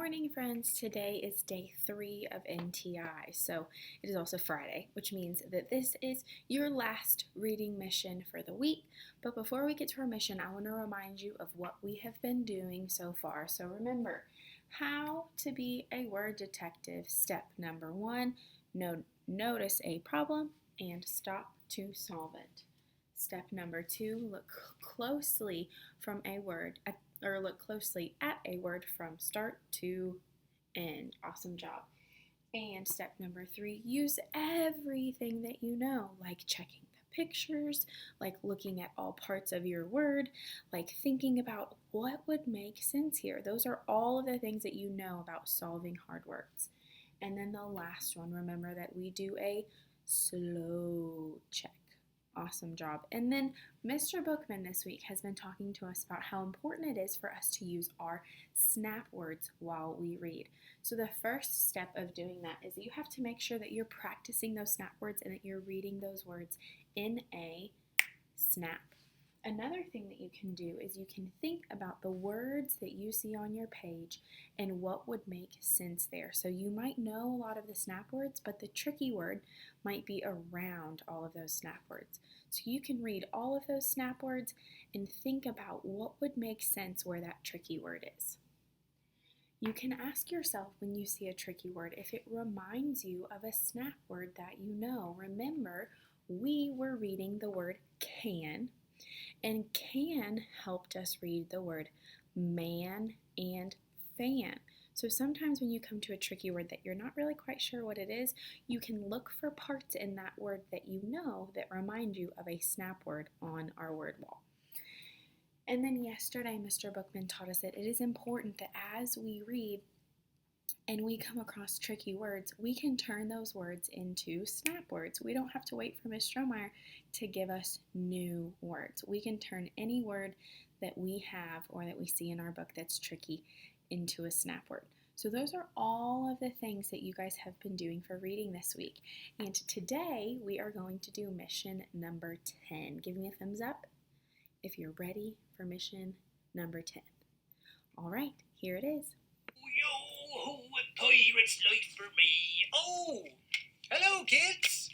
morning, friends. Today is day 3 of NTI, so it is also Friday, which means that this is your last reading mission for the week. But before we get to our mission, I want to remind you of what we have been doing so far. So remember, how to be a word detective. Step number 1, notice a problem and stop to solve it. Step number 2, look closely at a word from start to end. Awesome job. And step number 3, use everything that you know, like checking the pictures, like looking at all parts of your word, like thinking about what would make sense here. Those are all of the things that you know about solving hard words. And then the last one, remember that we do a slow check. Awesome job. And then Mr. Bookman this week has been talking to us about how important it is for us to use our snap words while we read. So the first step of doing that is that you have to make sure that you're practicing those snap words and that you're reading those words in a snap. Another thing that you can do is you can think about the words that you see on your page and what would make sense there. So you might know a lot of the snap words, but the tricky word might be around all of those snap words. So you can read all of those snap words and think about what would make sense where that tricky word is. You can ask yourself when you see a tricky word if it reminds you of a snap word that you know. Remember, we were reading the word can, and can helped us read the word man and fan. So sometimes when you come to a tricky word that you're not really quite sure what it is, you can look for parts in that word that you know that remind you of a snap word on our word wall. And then yesterday, Mr. Bookman taught us that it is important that as we read and we come across tricky words, we can turn those words into snap words. We don't have to wait for Ms. Strohmeyer to give us new words. We can turn any word that we have or that we see in our book that's tricky into a snap word. So those are all of the things that you guys have been doing for reading this week. And today we are going to do mission number 10. Give me a thumbs up if you're ready for mission number 10. All right, here it is. Yo, a pirate's life for me. Oh, hello, kids.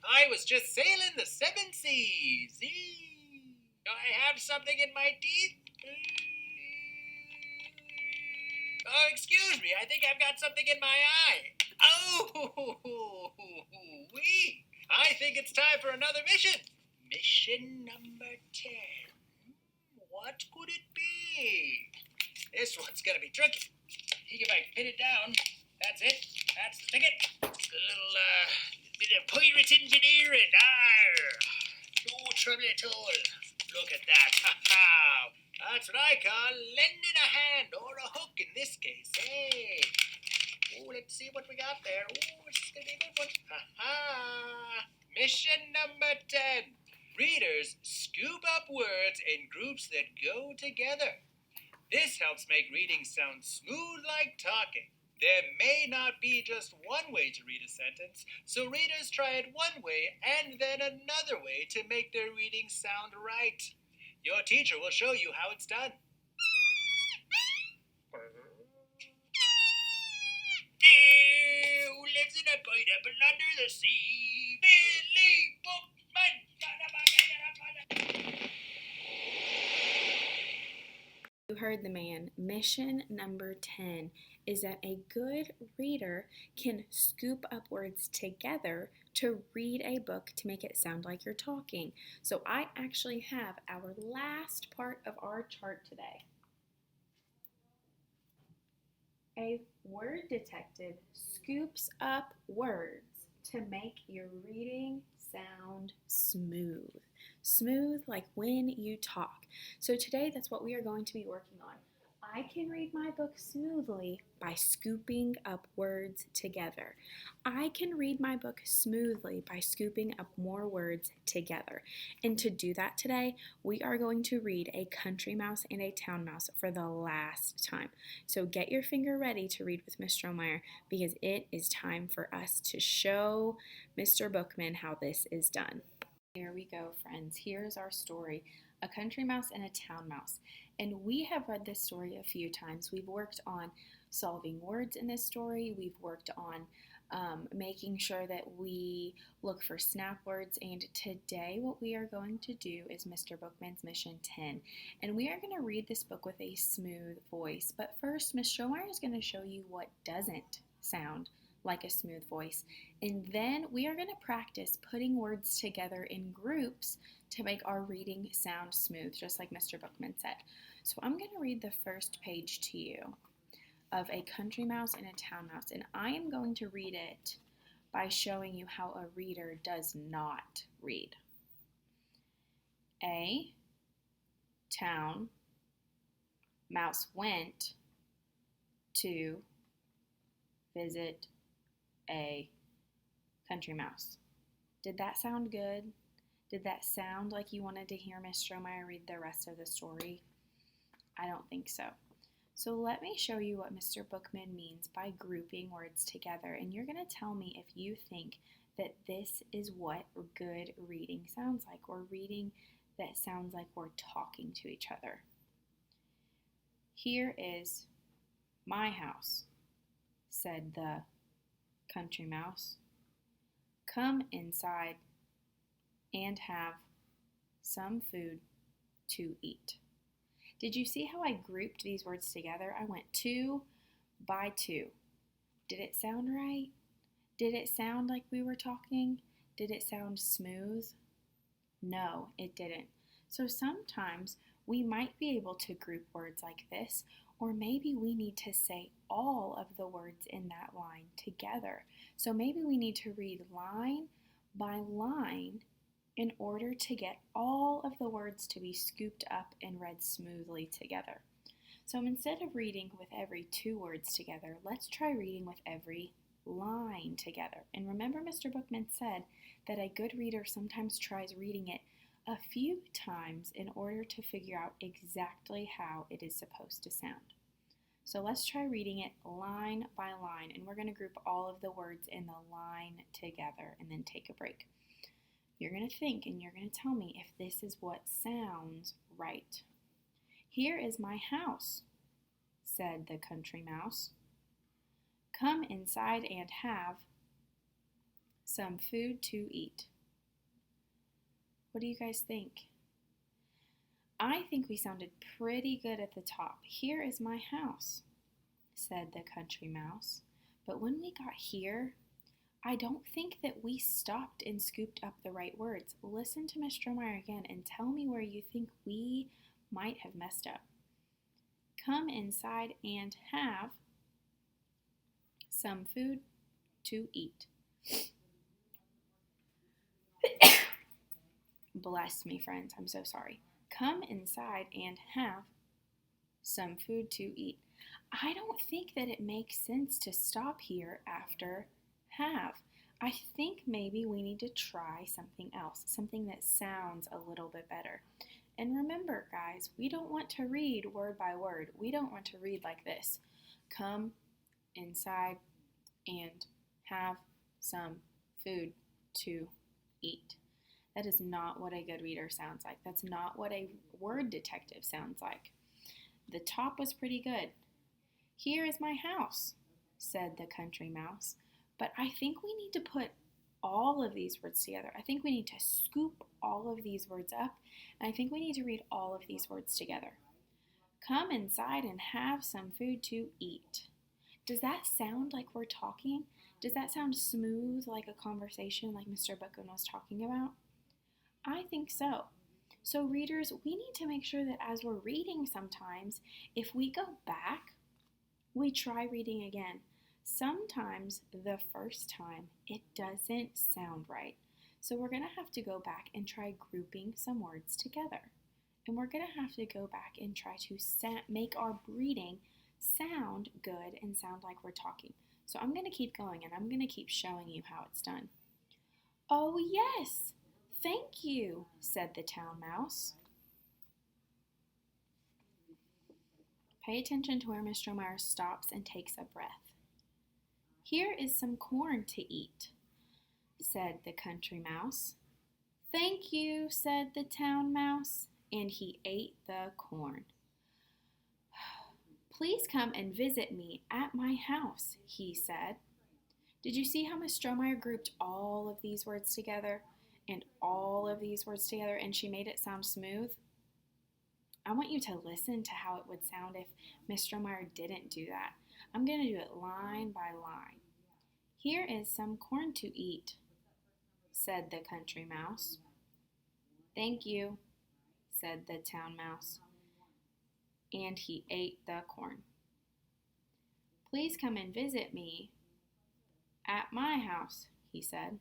I was just sailing the 7 seas. I have something in my teeth. Oh, excuse me. I think I've got something in my eye. Oh, wee. I think it's time for another mission. Mission number 10. What could it be? This one's gonna be tricky. If I can pin it down, that's it. That's the ticket. A little bit of pirate engineering. No trouble at all. Look at that. Ha. That's what I call lending a hand, or a hook in this case. Hey. Oh, let's see what we got there. Oh, this is gonna be a good one. Ha. Mission number 10. Readers scoop up words in groups that go together. This helps make reading sound smooth like talking. There may not be just one way to read a sentence, so readers try it one way and then another way to make their reading sound right. Your teacher will show you how it's done. Who lives in a pineapple under the sea? Billy Bookman. You heard the man. Mission number 10 is that a good reader can scoop up words together to read a book to make it sound like you're talking. So I actually have our last part of our chart today. A word detective scoops up words to make your reading sound smooth. Smooth like when you talk. So today that's what we are going to be working on. I can read my book smoothly by scooping up words together. I can read my book smoothly by scooping up more words together. And to do that today, we are going to read A Country Mouse and a Town Mouse for the last time. So get your finger ready to read with Ms. Strohmeyer because it is time for us to show Mr. Bookman how this is done. Here we go, friends. Here's our story. A Country Mouse and a Town Mouse. And we have read this story a few times. We've worked on solving words in this story. We've worked on making sure that we look for snap words. And today, what we are going to do is Mr. Bookman's Mission 10. And we are going to read this book with a smooth voice. But first, Ms. Strohmeyer is going to show you what doesn't sound like a smooth voice. And then we are going to practice putting words together in groups to make our reading sound smooth, just like Mr. Bookman said. So I'm going to read the first page to you of A Country Mouse and a Town Mouse, and I am going to read it by showing you how a reader does not read. A town mouse went to visit a country mouse. Did that sound good? Did that sound like you wanted to hear Miss Strohmeyer read the rest of the story? I don't think so. So let me show you what Mr. Bookman means by grouping words together, and you're going to tell me if you think that this is what good reading sounds like, or reading that sounds like we're talking to each other. Here is my house, said the country mouse. Come inside and have some food to eat. Did you see how I grouped these words together? I went 2 by 2. Did it sound right? Did it sound like we were talking? Did it sound smooth? No, it didn't. So sometimes we might be able to group words like this, or maybe we need to say all of the words in that line together. So maybe we need to read line by line in order to get all of the words to be scooped up and read smoothly together. So instead of reading with every 2 words together, let's try reading with every line together. And remember, Mr. Bookman said that a good reader sometimes tries reading it a few times in order to figure out exactly how it is supposed to sound. So let's try reading it line by line, and we're going to group all of the words in the line together and then take a break. You're going to think and you're going to tell me if this is what sounds right. Here is my house, said the country mouse. Come inside and have some food to eat. What do you guys think? I think we sounded pretty good at the top. Here is my house, said the country mouse. But when we got here, I don't think that we stopped and scooped up the right words. Listen to Miss Strohmeyer again and tell me where you think we might have messed up. Come inside and have some food to eat. Bless me, friends. I'm so sorry. Come inside and have some food to eat. I don't think that it makes sense to stop here after have. I think maybe we need to try something else, something that sounds a little bit better. And remember, guys, we don't want to read word by word. We don't want to read like this. Come inside and have some food to eat. That is not what a good reader sounds like. That's not what a word detective sounds like. The top was pretty good. Here is my house, said the country mouse. But I think we need to put all of these words together. I think we need to scoop all of these words up, and I think we need to read all of these words together. Come inside and have some food to eat. Does that sound like we're talking? Does that sound smooth like a conversation like Mr. Bookman was talking about? I think so. So readers, we need to make sure that as we're reading sometimes, if we go back, we try reading again. Sometimes the first time it doesn't sound right. So we're going to have to go back and try grouping some words together. And we're going to have to go back and try to make our reading sound good and sound like we're talking. So I'm going to keep going and I'm going to keep showing you how it's done. Oh yes, thank you, said the town mouse. Pay attention to where Miss Strohmeyer stops and takes a breath. Here is some corn to eat, said the country mouse. Thank you, said the town mouse, and he ate the corn. Please come and visit me at my house, he said. Did you see how Miss Strohmeyer grouped all of these words together and all of these words together, and she made it sound smooth? I want you to listen to how it would sound if Miss Strohmeyer didn't do that. I'm going to do it line by line. Here is some corn to eat, said the country mouse. Thank you, said the town mouse, and he ate the corn. Please come and visit me at my house, he said.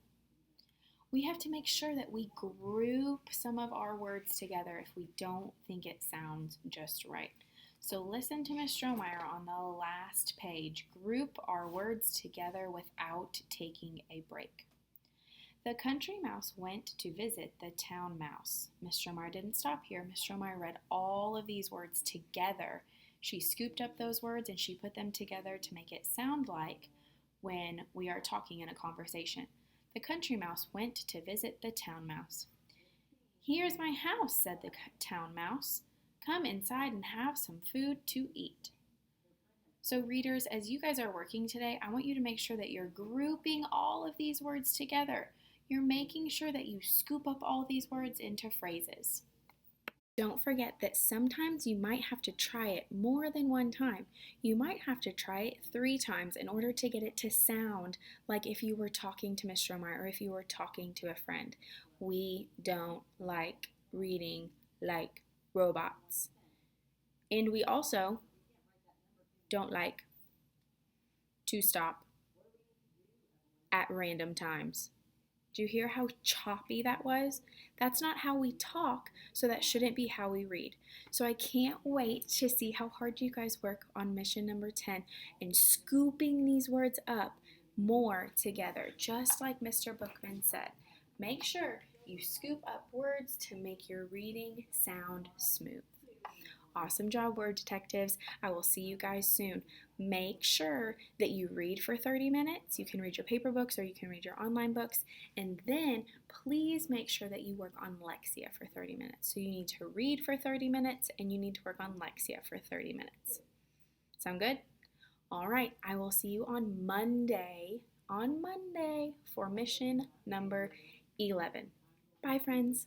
We have to make sure that we group some of our words together if we don't think it sounds just right. So listen to Miss Strohmeyer on the last page. Group our words together without taking a break. The country mouse went to visit the town mouse. Miss Strohmeyer didn't stop here. Miss Strohmeyer read all of these words together. She scooped up those words and she put them together to make it sound like when we are talking in a conversation. The country mouse went to visit the town mouse. Here's my house, said the town mouse. Come inside and have some food to eat. So readers, as you guys are working today, I want you to make sure that you're grouping all of these words together. You're making sure that you scoop up all these words into phrases. Don't forget that sometimes you might have to try it more than one time. You might have to try it 3 times in order to get it to sound like if you were talking to Miss Strohmeyer or if you were talking to a friend. We don't like reading like robots. And we also don't like to stop at random times. Do you hear how choppy that was? That's not how we talk, so that shouldn't be how we read. So I can't wait to see how hard you guys work on mission number 10 and scooping these words up more together, just like Mr. Bookman said. Make sure you scoop up words to make your reading sound smooth. Awesome job, word detectives. I will see you guys soon. Make sure that you read for 30 minutes. You can read your paper books or you can read your online books. And then please make sure that you work on Lexia for 30 minutes. So you need to read for 30 minutes and you need to work on Lexia for 30 minutes. Sound good? All right, I will see you on Monday for mission number 11. Bye, friends.